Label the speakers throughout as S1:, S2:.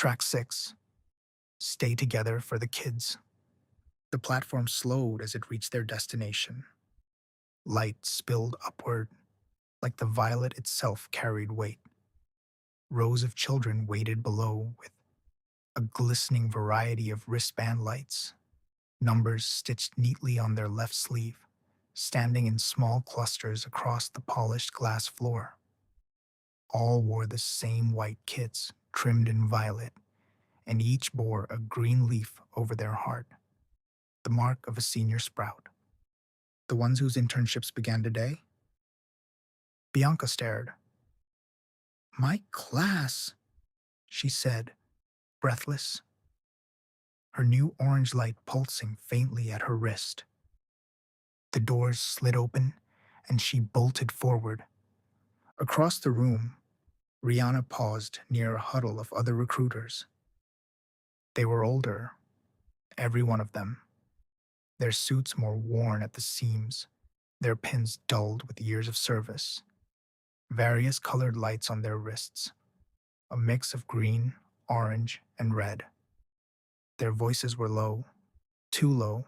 S1: Track 6. Stay together for the kids. The platform slowed as it reached their destination. Light spilled upward, like the violet itself carried weight. Rows of children waited below with a glistening variety of wristband lights, numbers stitched neatly on their left sleeve, standing in small clusters across the polished glass floor. All wore the same white kits, trimmed in violet, and each bore a green leaf over their heart, the mark of a senior sprout. The ones whose internships began today? Bianca stared. My class, she said, breathless, her new orange light pulsing faintly at her wrist. The doors slid open, and she bolted forward. Across the room, Rihanna paused near a huddle of other recruiters. They were older, every one of them, their suits more worn at the seams, their pins dulled with years of service, various colored lights on their wrists, a mix of green, orange, and red. Their voices were low, too low,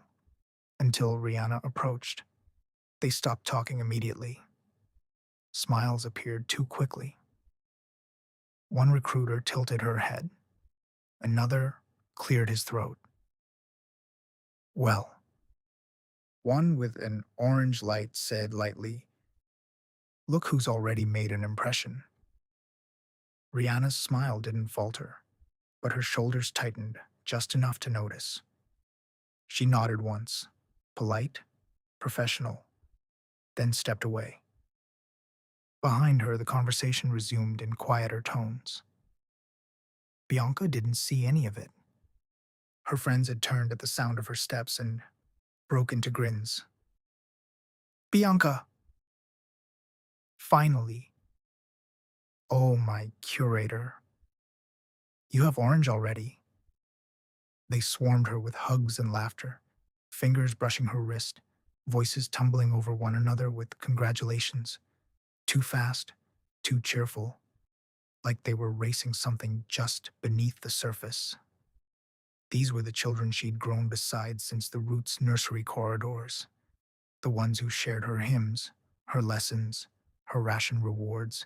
S1: until Rihanna approached. They stopped talking immediately. Smiles appeared too quickly. One recruiter tilted her head. Another cleared his throat. Well, one with an orange light said lightly, look who's already made an impression. Rihanna's smile didn't falter, but her shoulders tightened just enough to notice. She nodded once, polite, professional, then stepped away. Behind her, the conversation resumed in quieter tones. Bianca didn't see any of it. Her friends had turned at the sound of her steps and broke into grins. Bianca! Finally. Oh, my curator. You have orange already. They swarmed her with hugs and laughter, fingers brushing her wrist, voices tumbling over one another with congratulations. Too fast, too cheerful, like they were racing something just beneath the surface. These were the children she'd grown beside since the Roots nursery corridors, the ones who shared her hymns, her lessons, her ration rewards,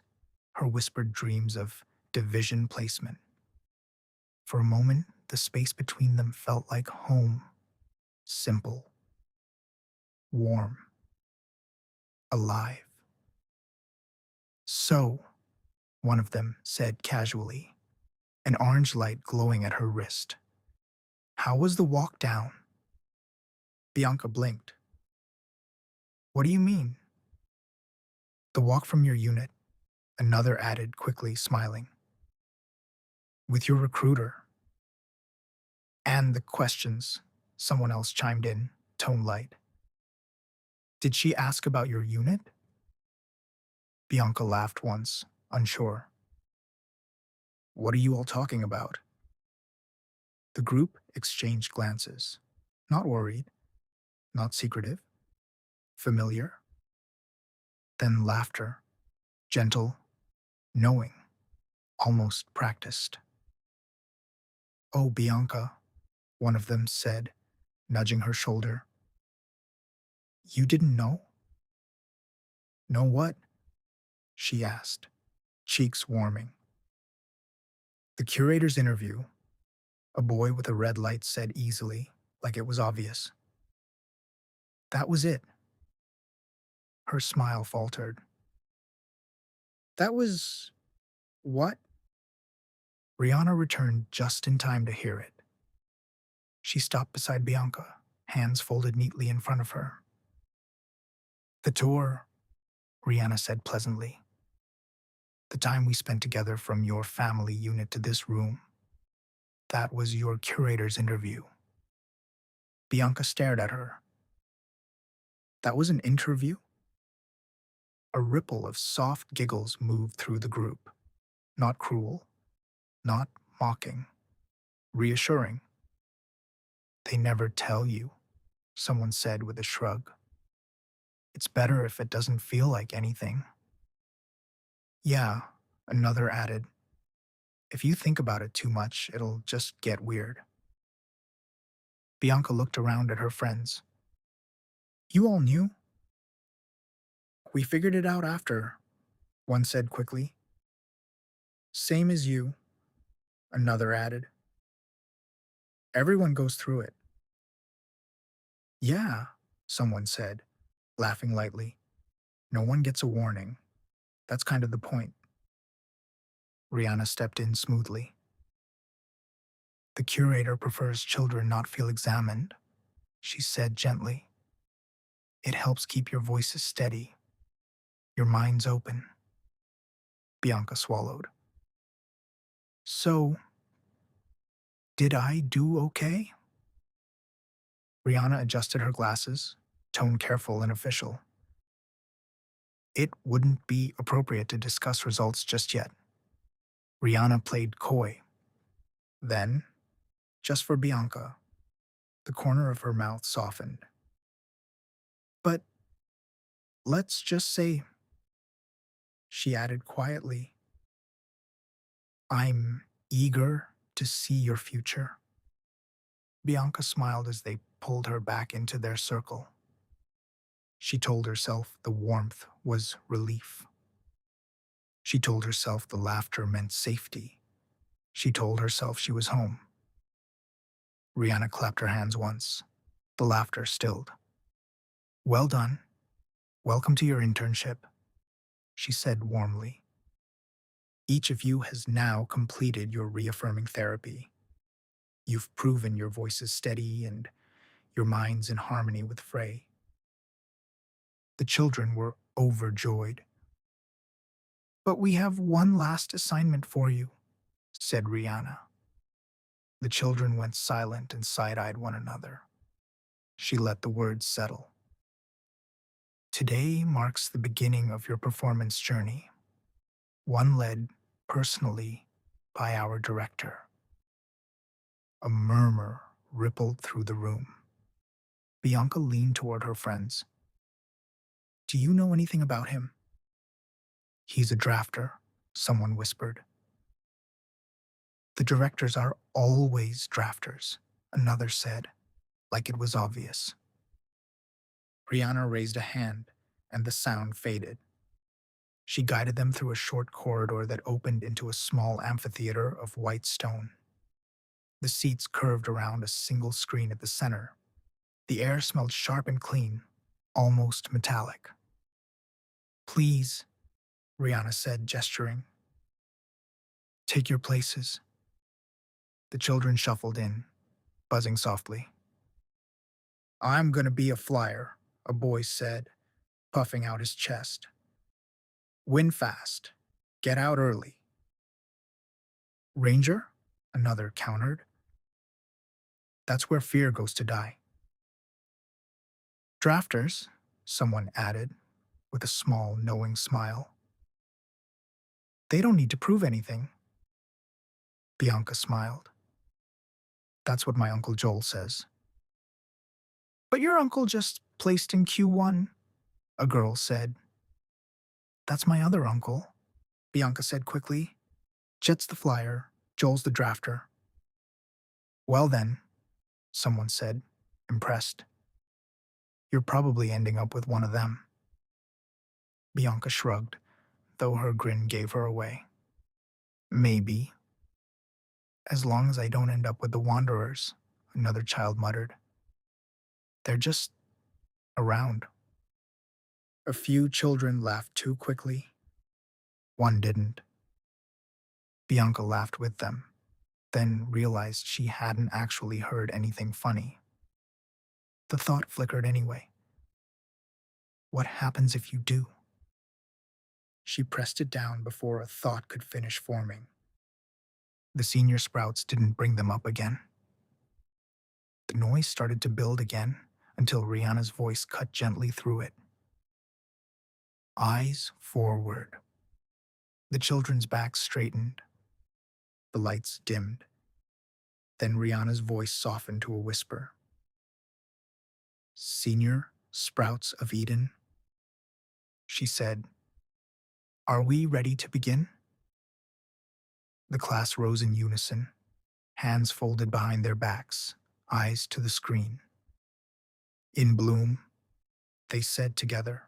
S1: her whispered dreams of division placement. For a moment, the space between them felt like home, simple, warm, alive. So, one of them said casually, an orange light glowing at her wrist. How was the walk down? Bianca blinked. What do you mean? The walk from your unit, another added quickly, smiling. With your recruiter. And the questions, someone else chimed in, tone light. Did she ask about your unit? Bianca laughed once, unsure. What are you all talking about? The group exchanged glances. Not worried, not secretive, familiar. Then laughter, gentle, knowing, almost practiced. Oh, Bianca, one of them said, nudging her shoulder. You didn't know? Know what? She asked, cheeks warming. The curator's interview, a boy with a red light said easily, like it was obvious. That was it. Her smile faltered. That was what? Rihanna returned just in time to hear it. She stopped beside Bianca, hands folded neatly in front of her. The tour, Rihanna said pleasantly. The time we spent together from your family unit to this room. That was your curator's interview. Bianca stared at her. That was an interview? A ripple of soft giggles moved through the group. Not cruel, not mocking, reassuring. They never tell you, someone said with a shrug. It's better if it doesn't feel like anything. Yeah, another added. If you think about it too much, it'll just get weird. Bianca looked around at her friends. You all knew? We figured it out after, one said quickly. Same as you, another added. Everyone goes through it. Yeah, someone said, laughing lightly. No one gets a warning. That's kind of the point. Rihanna stepped in smoothly. The curator prefers children not feel examined, she said gently. It helps keep your voices steady, your minds open. Bianca swallowed. So, did I do okay? Rihanna adjusted her glasses, tone careful and official. It wouldn't be appropriate to discuss results just yet. Rihanna played coy. Then, just for Bianca, the corner of her mouth softened. But let's just say, she added quietly, I'm eager to see your future. Bianca smiled as they pulled her back into their circle. She told herself the warmth was relief. She told herself the laughter meant safety. She told herself she was home. Rihanna clapped her hands once. The laughter stilled. Well done. Welcome to your internship, she said warmly. Each of you has now completed your reaffirming therapy. You've proven your voice is steady and your mind's in harmony with Frey. The children were overjoyed. But we have one last assignment for you, said Rihanna. The children went silent and side-eyed one another. She let the words settle. Today marks the beginning of your performance journey, one led personally by our director. A murmur rippled through the room. Bianca leaned toward her friends. Do you know anything about him? He's a drafter, someone whispered. The directors are always drafters, another said, like it was obvious. Rihanna raised a hand, and the sound faded. She guided them through a short corridor that opened into a small amphitheater of white stone. The seats curved around a single screen at the center. The air smelled sharp and clean, almost metallic. Please, Rihanna said, gesturing. Take your places. The children shuffled in, buzzing softly. I'm gonna be a flyer, a boy said, puffing out his chest. Win fast. Get out early. Ranger? Another countered. That's where fear goes to die. Drafters? Someone added, with a small, knowing smile. They don't need to prove anything. Bianca smiled. That's what my Uncle Joel says. But your uncle just placed in Q1, a girl said. That's my other uncle, Bianca said quickly. Jet's the flyer, Joel's the drafter. Well then, someone said, impressed. You're probably ending up with one of them. Bianca shrugged, though her grin gave her away. Maybe. As long as I don't end up with the Wanderers, another child muttered. They're just around. A few children laughed too quickly. One didn't. Bianca laughed with them, then realized she hadn't actually heard anything funny. The thought flickered anyway. What happens if you do? She pressed it down before a thought could finish forming. The senior sprouts didn't bring them up again. The noise started to build again until Rihanna's voice cut gently through it. Eyes forward. The children's backs straightened. The lights dimmed. Then Rihanna's voice softened to a whisper. Senior Sprouts of Eden, she said. Are we ready to begin? The class rose in unison, hands folded behind their backs, eyes to the screen. In bloom, they said together.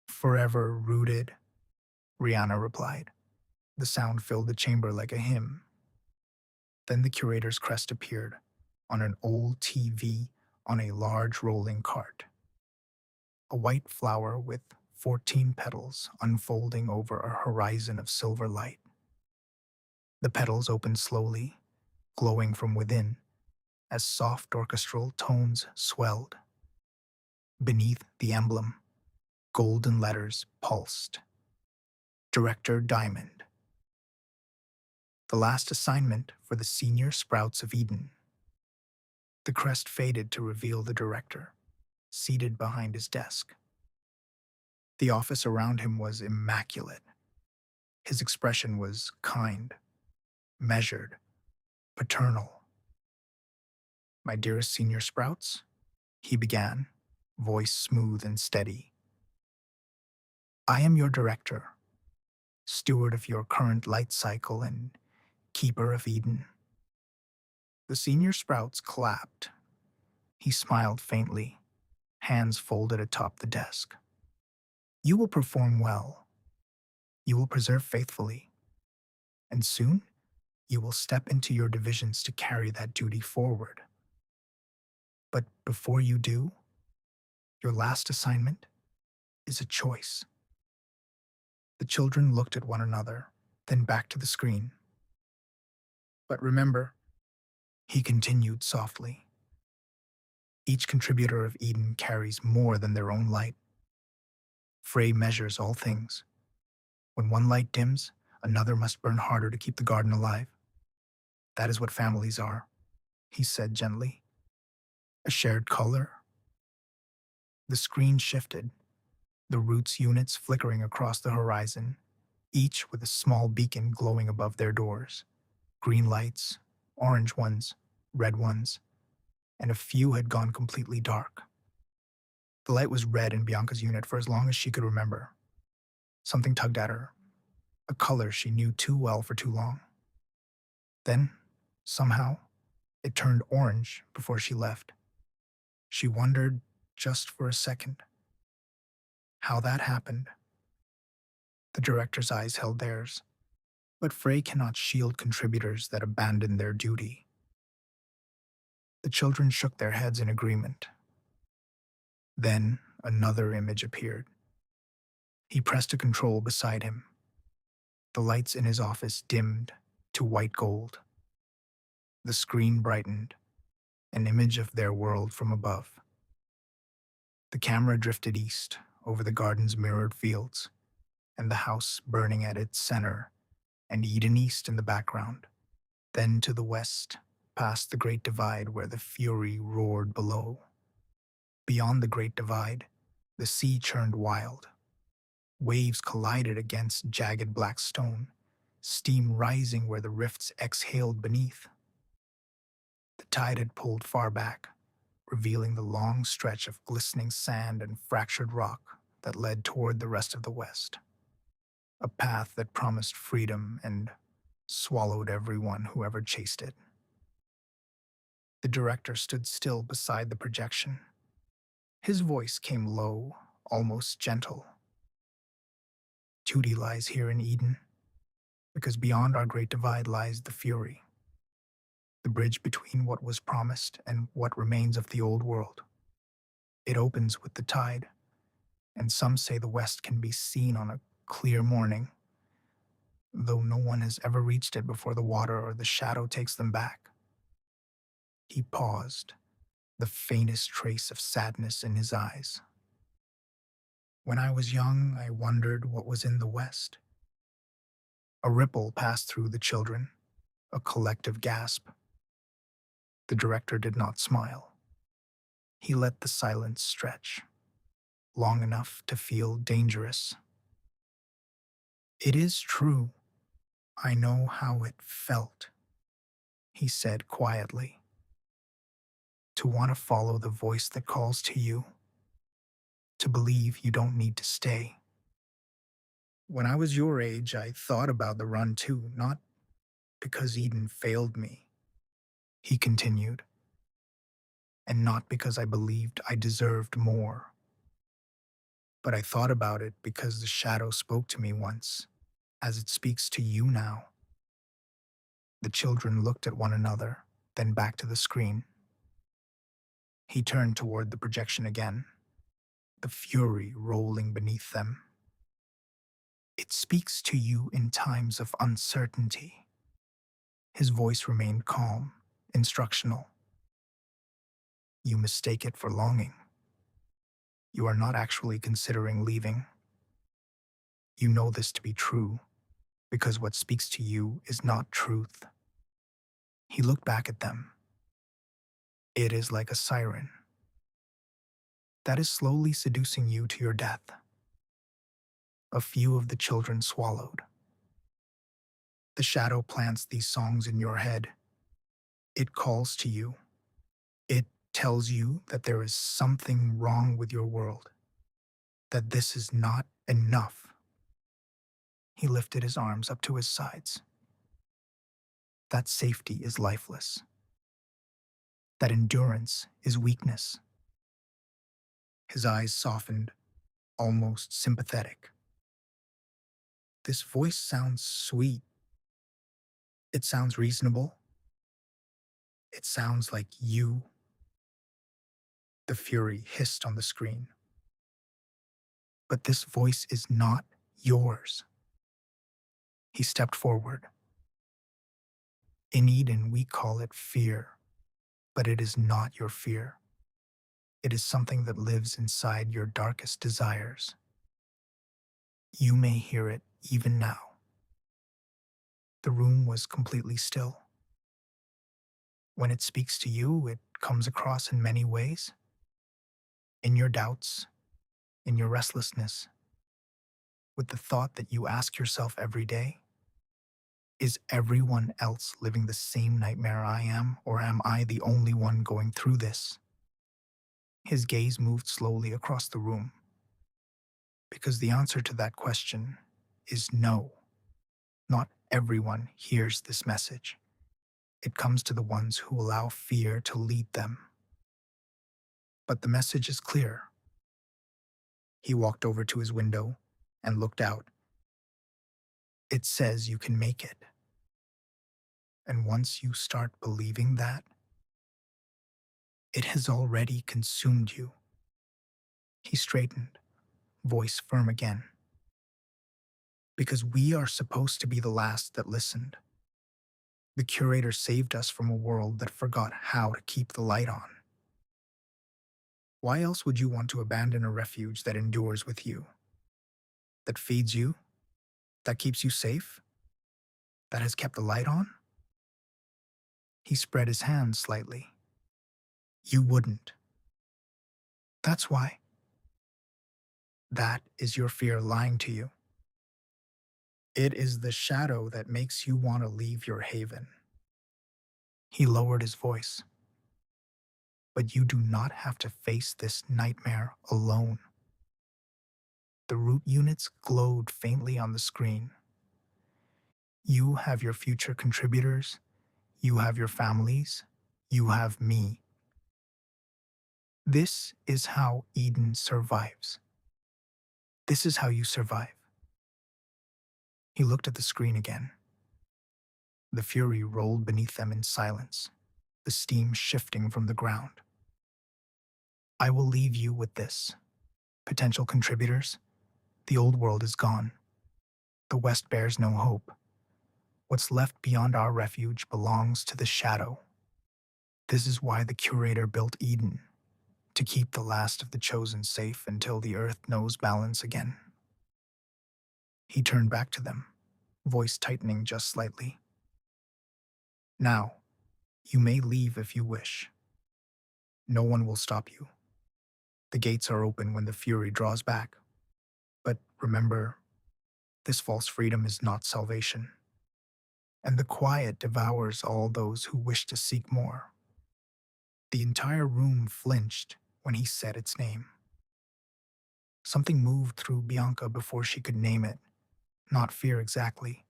S1: Forever rooted, Rihanna replied. The sound filled the chamber like a hymn. Then the curator's crest appeared on an old TV on a large rolling cart. A white flower with 14 petals unfolding over a horizon of silver light. The petals opened slowly, glowing from within, as soft orchestral tones swelled. Beneath the emblem, golden letters pulsed. Director Diamond. The last assignment for the senior Sprouts of Eden. The crest faded to reveal the director, seated behind his desk. The office around him was immaculate. His expression was kind, measured, paternal. My dearest senior Sprouts, he began, voice smooth and steady. I am your director, steward of your current light cycle and keeper of Eden. The senior Sprouts clapped. He smiled faintly, hands folded atop the desk. You will perform well. You will preserve faithfully. And soon, you will step into your divisions to carry that duty forward. But before you do, your last assignment is a choice. The children looked at one another, then back to the screen. But remember, he continued softly, each contributor of Eden carries more than their own light. Frey measures all things. When one light dims, another must burn harder to keep the garden alive. That is what families are, he said gently. A shared color. The screen shifted, the roots units flickering across the horizon, each with a small beacon glowing above their doors. Green lights, orange ones, red ones, and a few had gone completely dark. The light was red in Bianca's unit for as long as she could remember. Something tugged at her, a color she knew too well for too long. Then, somehow, it turned orange before she left. She wondered, just for a second, how that happened. The director's eyes held theirs. But Frey cannot shield contributors that abandon their duty. The children shook their heads in agreement. Then another image appeared. He pressed a control beside him. The lights in his office dimmed to white gold. The screen brightened, an image of their world from above. The camera drifted east over the garden's mirrored fields, and the house burning at its center, and Eden East in the background. Then to the west, past the Great Divide where the fury roared below. Beyond the Great Divide, the sea churned wild. Waves collided against jagged black stone, steam rising where the rifts exhaled beneath. The tide had pulled far back, revealing the long stretch of glistening sand and fractured rock that led toward the rest of the West. A path that promised freedom and swallowed everyone who ever chased it. The director stood still beside the projection. His voice came low, almost gentle. Duty lies here in Eden, because beyond our great divide lies the fury, the bridge between what was promised and what remains of the old world. It opens with the tide, and some say the west can be seen on a clear morning, though no one has ever reached it before the water or the shadow takes them back. He paused, the faintest trace of sadness in his eyes. When I was young, I wondered what was in the west. A ripple passed through the children, a collective gasp. The director did not smile. He let the silence stretch, long enough to feel dangerous. It is true. I know how it felt, he said quietly. To want to follow the voice that calls to you, to believe you don't need to stay. When I was your age, I thought about the run too, not because Eden failed me, he continued, and not because I believed I deserved more. But I thought about it because the shadow spoke to me once, as it speaks to you now. The children looked at one another, then back to the screen. He turned toward the projection again, the fury rolling beneath them. It speaks to you in times of uncertainty. His voice remained calm, instructional. You mistake it for longing. You are not actually considering leaving. You know this to be true, because what speaks to you is not truth. He looked back at them. It is like a siren that is slowly seducing you to your death. A few of the children swallowed. The shadow plants these songs in your head. It calls to you. It tells you that there is something wrong with your world, that this is not enough. He lifted his arms up to his sides. That safety is lifeless. That endurance is weakness. His eyes softened, almost sympathetic. This voice sounds sweet. It sounds reasonable. It sounds like you. The fury hissed on the screen. But this voice is not yours. He stepped forward. In Eden, we call it fear, but it is not your fear. It is something that lives inside your darkest desires. You may hear it even now. The room was completely still. When it speaks to you, it comes across in many ways. In your doubts, in your restlessness, with the thought that you ask yourself every day, is everyone else living the same nightmare I am, or am I the only one going through this? His gaze moved slowly across the room, because the answer to that question is no. Not everyone hears this message. It comes to the ones who allow fear to lead them. But the message is clear. He walked over to his window and looked out. It says you can make it. And once you start believing that, it has already consumed you. He straightened, voice firm again. Because we are supposed to be the last that listened. The curator saved us from a world that forgot how to keep the light on. Why else would you want to abandon a refuge that endures with you? That feeds you? That keeps you safe? That has kept the light on? He spread his hands slightly. You wouldn't. That's why. That is your fear lying to you. It is the shadow that makes you want to leave your haven. He lowered his voice. But you do not have to face this nightmare alone. The root units glowed faintly on the screen. You have your future contributors. You have your families. You have me. This is how Eden survives. This is how you survive. He looked at the screen again. The fury rolled beneath them in silence, the steam shifting from the ground. I will leave you with this. Potential contributors, the old world is gone. The West bears no hope. What's left beyond our refuge belongs to the shadow. This is why the curator built Eden, to keep the last of the chosen safe until the earth knows balance again. He turned back to them, voice tightening just slightly. Now, you may leave if you wish. No one will stop you. The gates are open when the fury draws back. But remember, this false freedom is not salvation. And the quiet devours all those who wish to seek more. The entire room flinched when he said its name. Something moved through Bianca before she could name it. Not fear exactly,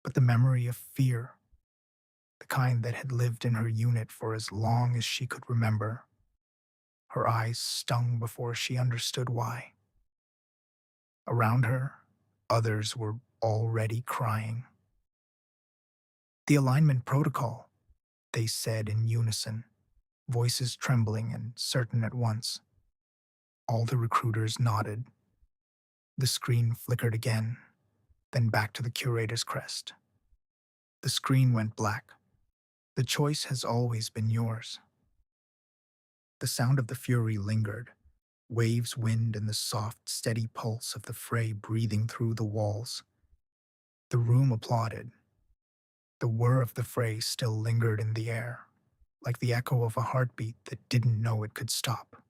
S1: but the memory of fear, the kind that had lived in her unit for as long as she could remember. Her eyes stung before she understood why. Around her, others were already crying. The alignment protocol, they said in unison, voices trembling and certain at once. All the recruiters nodded. The screen flickered again, then back to the curator's crest. The screen went black. The choice has always been yours. The sound of the fury lingered, waves, wind, and the soft, steady pulse of the fray breathing through the walls. The room applauded. The whir of the fray still lingered in the air, like the echo of a heartbeat that didn't know it could stop.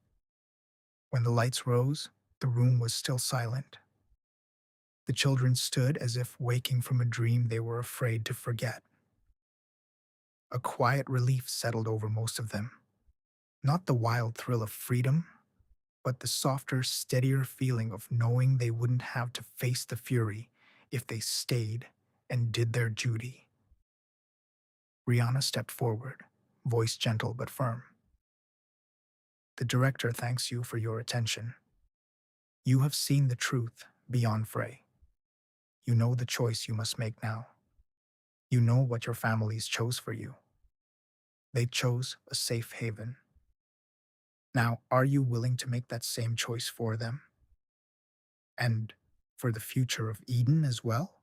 S1: When the lights rose, the room was still silent. The children stood as if waking from a dream they were afraid to forget. A quiet relief settled over most of them. Not the wild thrill of freedom, but the softer, steadier feeling of knowing they wouldn't have to face the fury if they stayed and did their duty. Rihanna stepped forward, voice gentle but firm. The director thanks you for your attention. You have seen the truth beyond fray. You know the choice you must make now. You know what your families chose for you. They chose a safe haven. Now, are you willing to make that same choice for them? And for the future of Eden as well?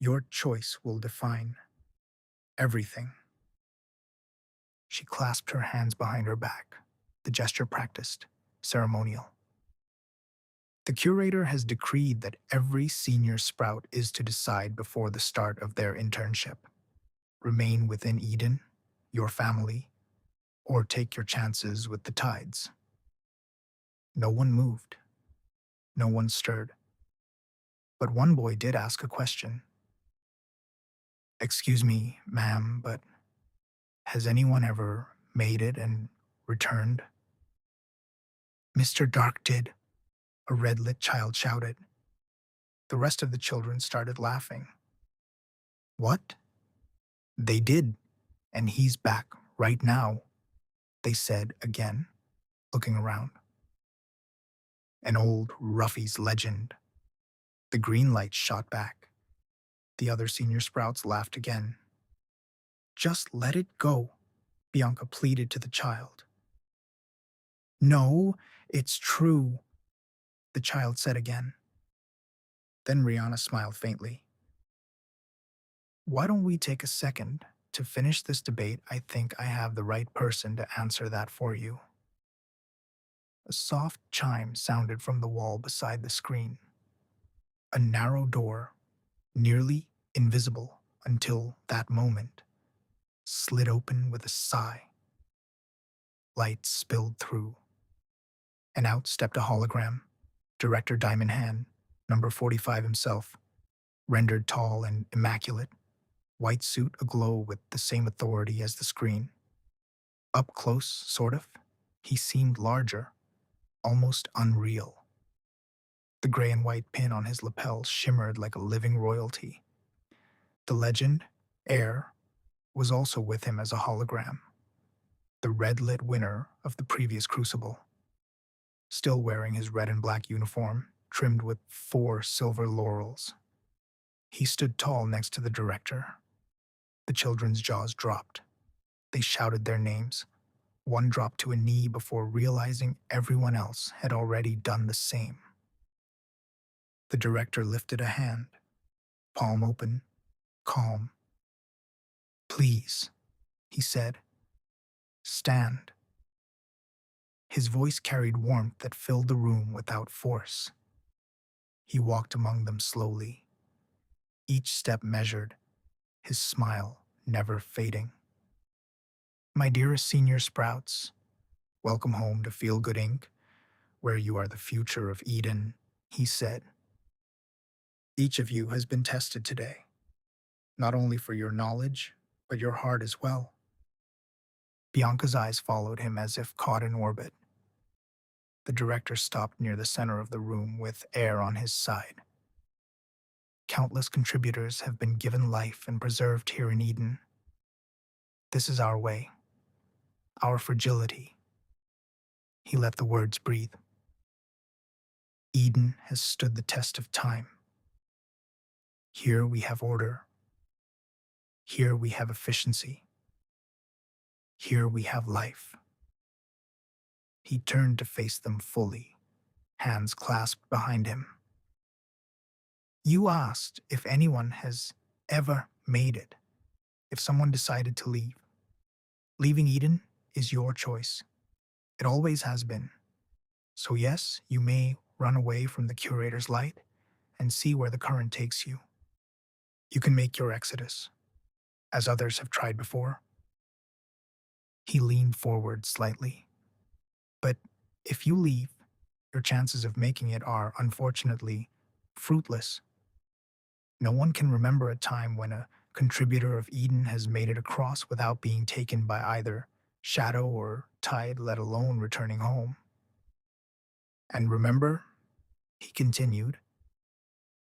S1: Your choice will define everything. She clasped her hands behind her back, the gesture practiced, ceremonial. The curator has decreed that every senior sprout is to decide before the start of their internship. Remain within Eden, your family, or take your chances with the tides. No one moved. No one stirred. But one boy did ask a question. Excuse me, ma'am, but has anyone ever made it and returned? Mr. Dark did, a red-lit child shouted. The rest of the children started laughing. What? They did, and he's back right now, they said again, looking around. An old Ruffy's legend. The green light shot back. The other senior sprouts laughed again. Just let it go, Bianca pleaded to the child. No, it's true, the child said again. Then Rihanna smiled faintly. Why don't we take a second to finish this debate? I think I have the right person to answer that for you. A soft chime sounded from the wall beside the screen. A narrow door, nearly invisible until that moment, slid open with a sigh. Light spilled through, and out stepped a hologram, Director Diamond Hand, number 45 himself, rendered tall and immaculate, white suit aglow with the same authority as the screen. Up close, sort of, he seemed larger, almost unreal. The gray and white pin on his lapel shimmered like a living royalty. The legend, Air, was also with him as a hologram, the red-lit winner of the previous crucible, still wearing his red and black uniform, trimmed with 4 silver laurels. He stood tall next to the director. The children's jaws dropped. They shouted their names. One dropped to a knee before realizing everyone else had already done the same. The director lifted a hand, palm open, calm. Please, he said, stand. His voice carried warmth that filled the room without force. He walked among them slowly, each step measured, his smile never fading. My dearest senior sprouts, welcome home to Feel Good Inc., where you are the future of Eden, he said. Each of you has been tested today, not only for your knowledge, but your heart as well. Bianca's eyes followed him as if caught in orbit. The director stopped near the center of the room with Air on his side. Countless contributors have been given life and preserved here in Eden. This is our way, our fragility. He let the words breathe. Eden has stood the test of time. Here we have order. Here we have efficiency. Here we have life. He turned to face them fully, hands clasped behind him. You asked if anyone has ever made it, if someone decided to leave. Leaving Eden is your choice. It always has been. So yes, you may run away from the curator's light and see where the current takes you. You can make your exodus, as others have tried before. He leaned forward slightly. But if you leave, your chances of making it are, unfortunately, fruitless. No one can remember a time when a contributor of Eden has made it across without being taken by either shadow or tide, let alone returning home. And remember, he continued,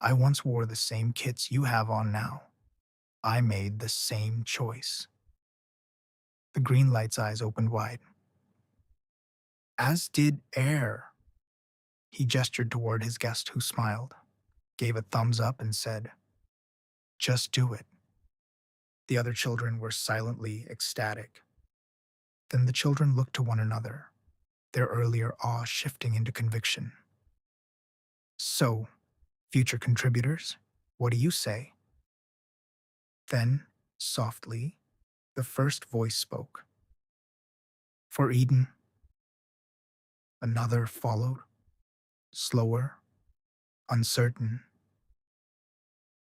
S1: I once wore the same kits you have on now. I made the same choice. The green light's eyes opened wide. As did Air. He gestured toward his guest, who smiled, gave a thumbs up, and said, Just do it. The other children were silently ecstatic. Then the children looked to one another, their earlier awe shifting into conviction. So, future contributors, what do you say? Then, softly, the first voice spoke. For Eden. Another followed, slower, uncertain.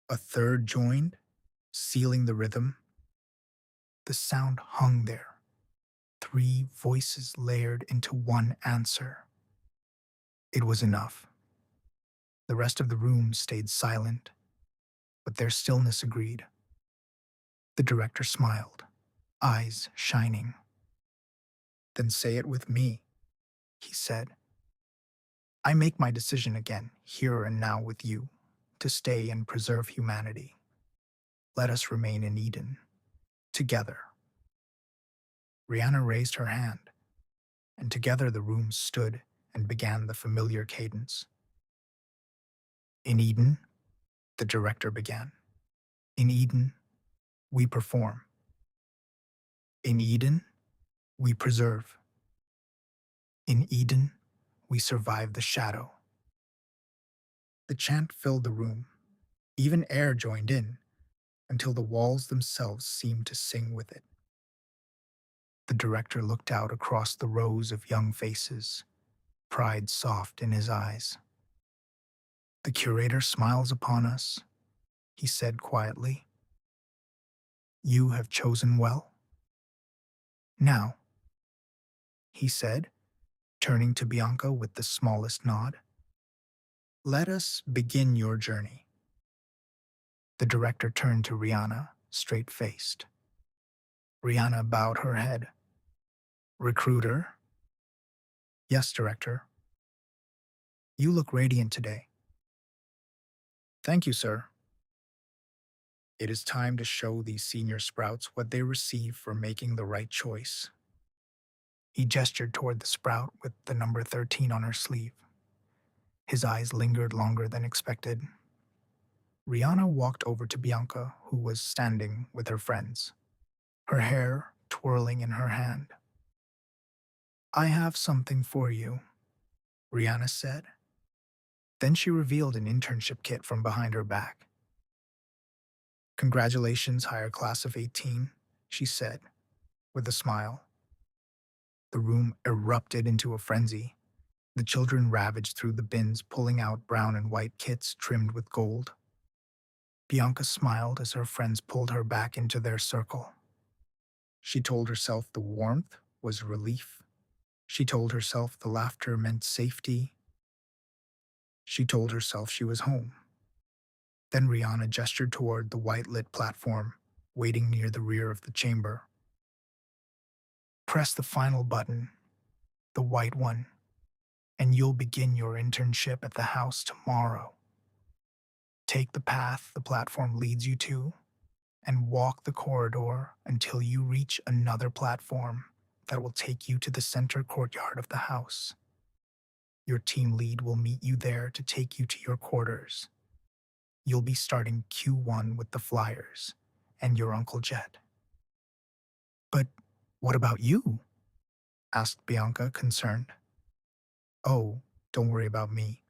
S1: A third joined, sealing the rhythm. The sound hung there, 3 voices layered into one answer. It was enough. The rest of the room stayed silent, but their stillness agreed. The director smiled, eyes shining. Then say it with me, he said. I make my decision again, here and now with you, to stay and preserve humanity. Let us remain in Eden, together. Rihanna raised her hand, and together the room stood and began the familiar cadence. In Eden, the director began. In Eden, we perform. In Eden, we preserve. In Eden, we survive the shadow. The chant filled the room. Even air joined in, until the walls themselves seemed to sing with it. The director looked out across the rows of young faces, pride soft in his eyes. The curator smiles upon us, he said quietly. You have chosen well. Now, he said, turning to Bianca with the smallest nod, let us begin your journey. The director turned to Rihanna, straight-faced. Rihanna bowed her head. Recruiter? Yes, director. You look radiant today. Thank you, sir. It is time to show these senior sprouts what they receive for making the right choice. He gestured toward the sprout with the number 13 on her sleeve. His eyes lingered longer than expected. Rihanna walked over to Bianca, who was standing with her friends, her hair twirling in her hand. I have something for you, Rihanna said. Then she revealed an internship kit from behind her back. Congratulations, higher class of 18, she said, with a smile. The room erupted into a frenzy. The children ravaged through the bins, pulling out brown and white kits trimmed with gold. Bianca smiled as her friends pulled her back into their circle. She told herself the warmth was relief. She told herself the laughter meant safety. She told herself she was home. Then Rihanna gestured toward the white-lit platform, waiting near the rear of the chamber. Press the final button, the white one, and you'll begin your internship at the house tomorrow. Take the path the platform leads you to and walk the corridor until you reach another platform that will take you to the center courtyard of the house. Your team lead will meet you there to take you to your quarters. You'll be starting Q1 with the Flyers and your Uncle Jed. But what about you? Asked Bianca, concerned. Oh, don't worry about me.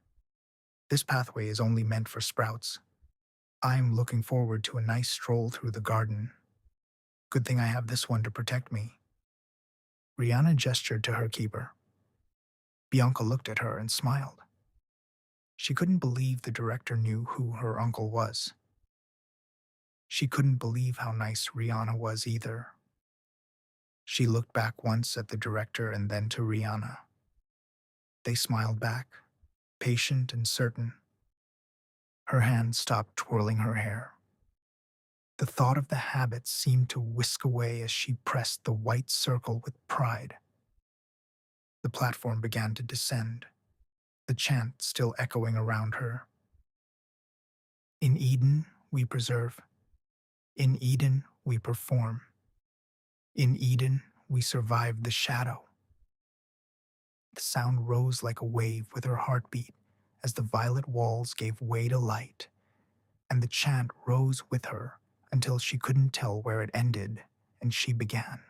S1: This pathway is only meant for sprouts. I'm looking forward to a nice stroll through the garden. Good thing I have this one to protect me. Rihanna gestured to her keeper. Bianca looked at her and smiled. She couldn't believe the director knew who her uncle was. She couldn't believe how nice Rihanna was either. She looked back once at the director and then to Rihanna. They smiled back, patient and certain. Her hand stopped twirling her hair. The thought of the habit seemed to whisk away as she pressed the white circle with pride. The platform began to descend, the chant still echoing around her. In Eden, we preserve. In Eden, we perform. In Eden, we survive the shadow. The sound rose like a wave with her heartbeat as the violet walls gave way to light, and the chant rose with her until she couldn't tell where it ended and she began.